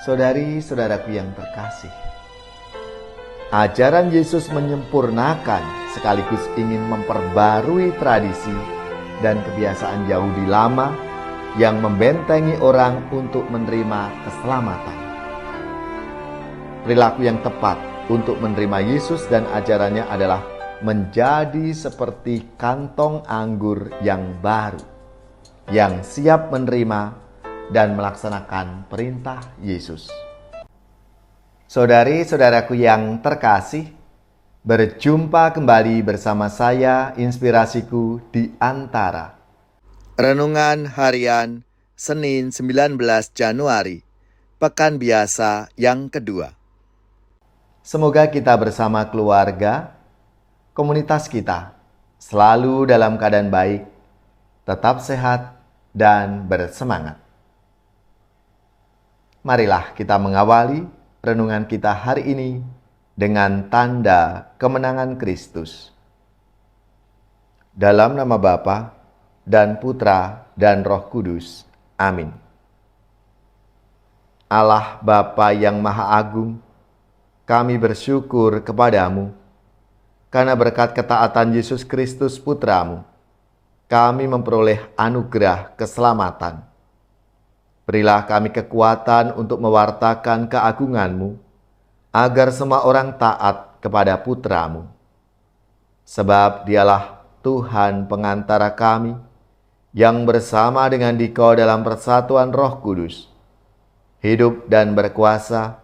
Saudari-saudaraku yang terkasih, ajaran Yesus menyempurnakan sekaligus ingin memperbarui tradisi dan kebiasaan Yahudi lama yang membentengi orang untuk menerima keselamatan. Perilaku yang tepat untuk menerima Yesus dan ajarannya adalah menjadi seperti kantong anggur yang baru, yang siap menerima dan melaksanakan perintah Yesus. Saudari-saudaraku yang terkasih, berjumpa kembali bersama saya, Inspirasiku di Antara. Renungan Harian Senin 19 Januari, Pekan Biasa yang kedua. Semoga kita bersama keluarga, komunitas kita, selalu dalam keadaan baik, tetap sehat, dan bersemangat. Marilah kita mengawali renungan kita hari ini dengan tanda kemenangan Kristus. Dalam nama Bapa dan Putra dan Roh Kudus. Amin. Allah Bapa yang Maha Agung, kami bersyukur kepadamu karena berkat ketaatan Yesus Kristus Putramu, kami memperoleh anugerah keselamatan. Berilah kami kekuatan untuk mewartakan keagungan-Mu, agar semua orang taat kepada Putra-Mu. Sebab Dialah Tuhan pengantara kami, yang bersama dengan Dikau dalam persatuan Roh Kudus, hidup dan berkuasa,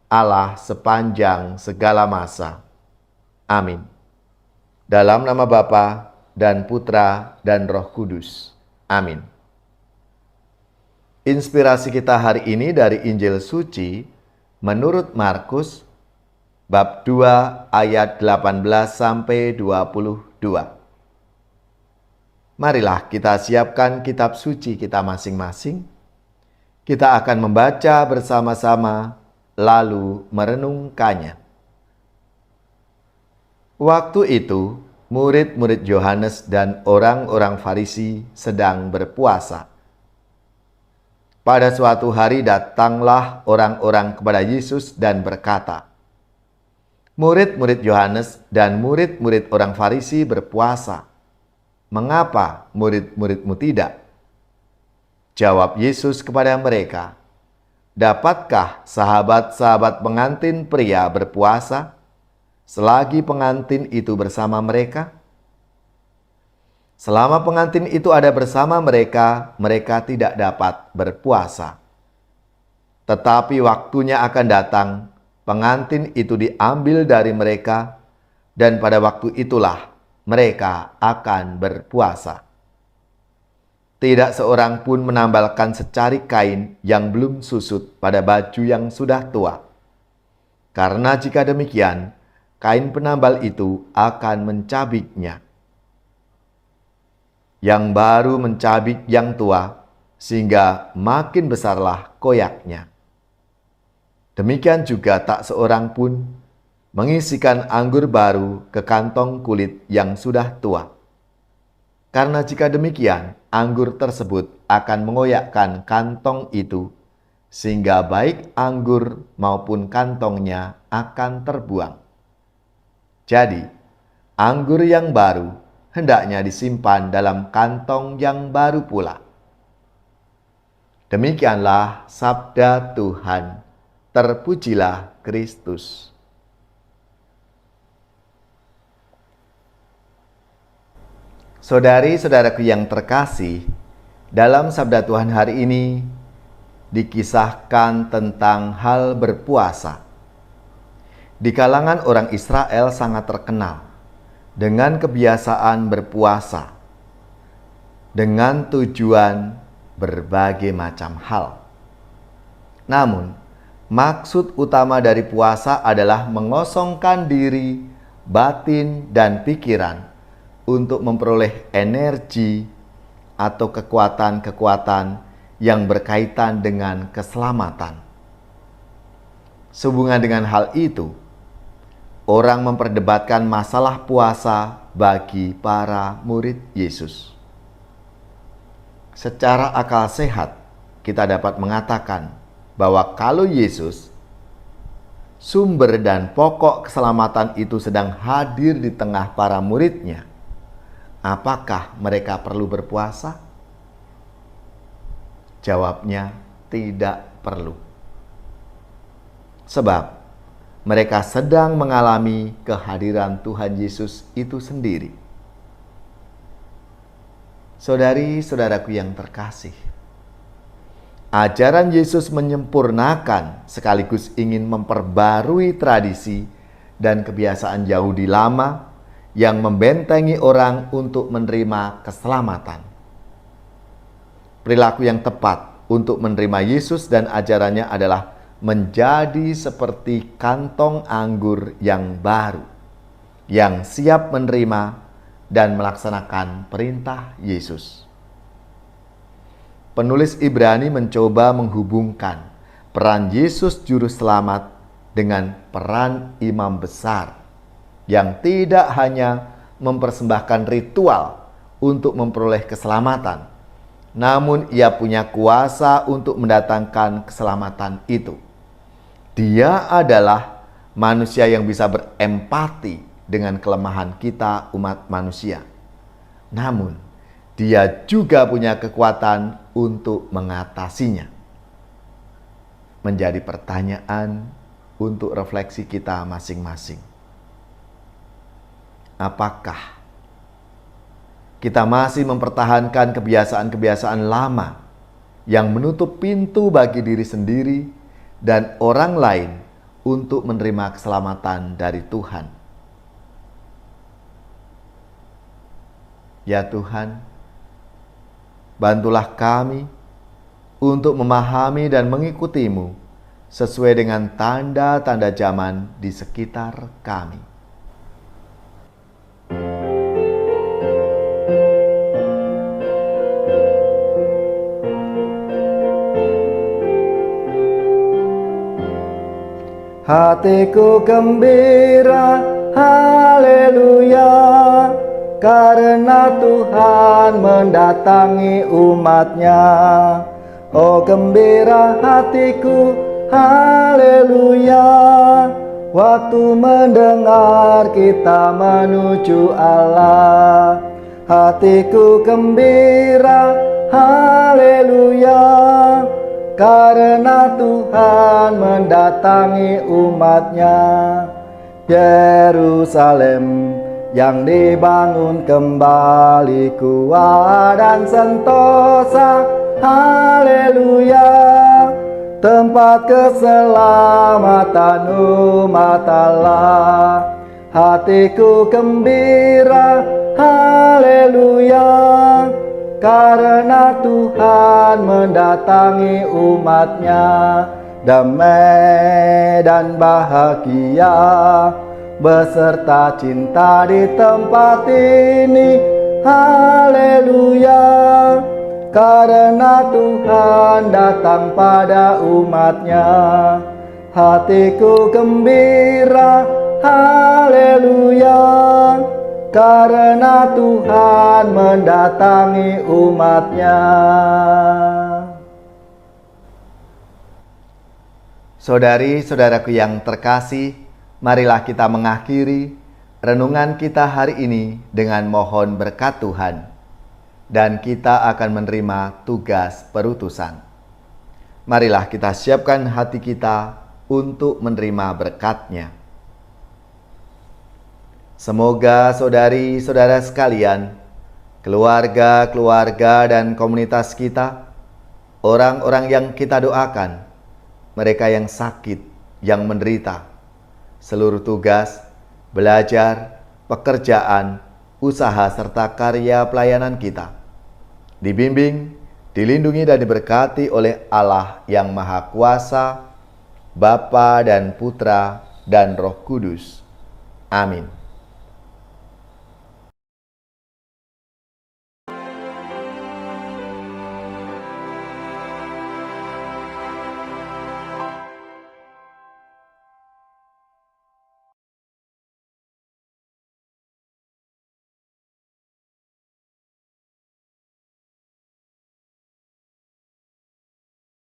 Allah sepanjang segala masa. Amin. Dalam nama Bapa dan Putra dan Roh Kudus. Amin. Inspirasi kita hari ini dari Injil Suci menurut Markus bab 2 ayat 18 sampai 22. Marilah kita siapkan kitab suci kita masing-masing. Kita akan membaca bersama-sama lalu merenungkannya. Waktu itu, murid-murid Yohanes dan orang-orang Farisi sedang berpuasa. Pada suatu hari datanglah orang-orang kepada Yesus dan berkata, "Murid-murid Yohanes dan murid-murid orang Farisi berpuasa. Mengapa murid-muridmu tidak?" Jawab Yesus kepada mereka, "Dapatkah sahabat-sahabat pengantin pria berpuasa selagi pengantin itu bersama mereka? Selama pengantin itu ada bersama mereka, mereka tidak dapat berpuasa. Tetapi waktunya akan datang, pengantin itu diambil dari mereka, dan pada waktu itulah mereka akan berpuasa. Tidak seorang pun menambalkan secari kain yang belum susut pada baju yang sudah tua. Karena jika demikian, kain penambal itu akan mencabiknya. Yang baru mencabik yang tua, sehingga makin besarlah koyaknya. Demikian juga tak seorang pun mengisikan anggur baru ke kantong kulit yang sudah tua. Karena jika demikian, anggur tersebut akan mengoyakkan kantong itu, sehingga baik anggur maupun kantongnya akan terbuang. Jadi, anggur yang baru hendaknya disimpan dalam kantong yang baru pula." Demikianlah sabda Tuhan. Terpujilah Kristus. Saudari-saudaraku yang terkasih, dalam sabda Tuhan hari ini dikisahkan tentang hal berpuasa. Di kalangan orang Israel sangat terkenal dengan kebiasaan berpuasa, dengan tujuan berbagai macam hal. Namun, maksud utama dari puasa adalah mengosongkan diri, batin, dan pikiran untuk memperoleh energi atau kekuatan-kekuatan yang berkaitan dengan keselamatan. Sehubungan dengan hal itu, orang memperdebatkan masalah puasa bagi para murid Yesus. Secara akal sehat, kita dapat mengatakan bahwa kalau Yesus, sumber dan pokok keselamatan itu sedang hadir di tengah para muridnya, apakah mereka perlu berpuasa? Jawabnya, tidak perlu. Sebab mereka sedang mengalami kehadiran Tuhan Yesus itu sendiri. Saudari-saudaraku yang terkasih, ajaran Yesus menyempurnakan sekaligus ingin memperbarui tradisi dan kebiasaan Yahudi lama yang membentengi orang untuk menerima keselamatan. Perilaku yang tepat untuk menerima Yesus dan ajarannya adalah menjadi seperti kantong anggur yang baru, yang siap menerima dan melaksanakan perintah Yesus. Penulis Ibrani mencoba menghubungkan peran Yesus Juru Selamat dengan peran imam besar yang tidak hanya mempersembahkan ritual untuk memperoleh keselamatan, namun ia punya kuasa untuk mendatangkan keselamatan itu. Dia adalah manusia yang bisa berempati dengan kelemahan kita umat manusia. Namun, dia juga punya kekuatan untuk mengatasinya. Menjadi pertanyaan untuk refleksi kita masing-masing. Apakah kita masih mempertahankan kebiasaan-kebiasaan lama yang menutup pintu bagi diri sendiri dan orang lain untuk menerima keselamatan dari Tuhan? Ya Tuhan, bantulah kami untuk memahami dan mengikuti-Mu sesuai dengan tanda-tanda zaman di sekitar kami. Hatiku gembira, haleluya, karena Tuhan mendatangi umatnya. Oh gembira hatiku, haleluya, waktu mendengar kita menuju Allah. Hatiku gembira, haleluya, karena Tuhan mendatangi umatnya. Yerusalem yang dibangun kembali kuat dan sentosa, haleluya, tempat keselamatan umat Allah. Hatiku gembira, haleluya, karena Tuhan mendatangi umatnya. Damai dan bahagia beserta cinta di tempat ini, haleluya, karena Tuhan datang pada umatnya. Hatiku gembira, haleluya, karena Tuhan mendatangi umatnya. Saudari-saudaraku yang terkasih, marilah kita mengakhiri renungan kita hari ini dengan mohon berkat Tuhan. Dan kita akan menerima tugas perutusan. Marilah kita siapkan hati kita untuk menerima berkat-Nya. Semoga saudari-saudara sekalian, keluarga-keluarga dan komunitas kita, orang-orang yang kita doakan, mereka yang sakit, yang menderita, seluruh tugas, belajar, pekerjaan, usaha serta karya pelayanan kita dibimbing, dilindungi dan diberkati oleh Allah yang Maha Kuasa, Bapa dan Putra dan Roh Kudus. Amin.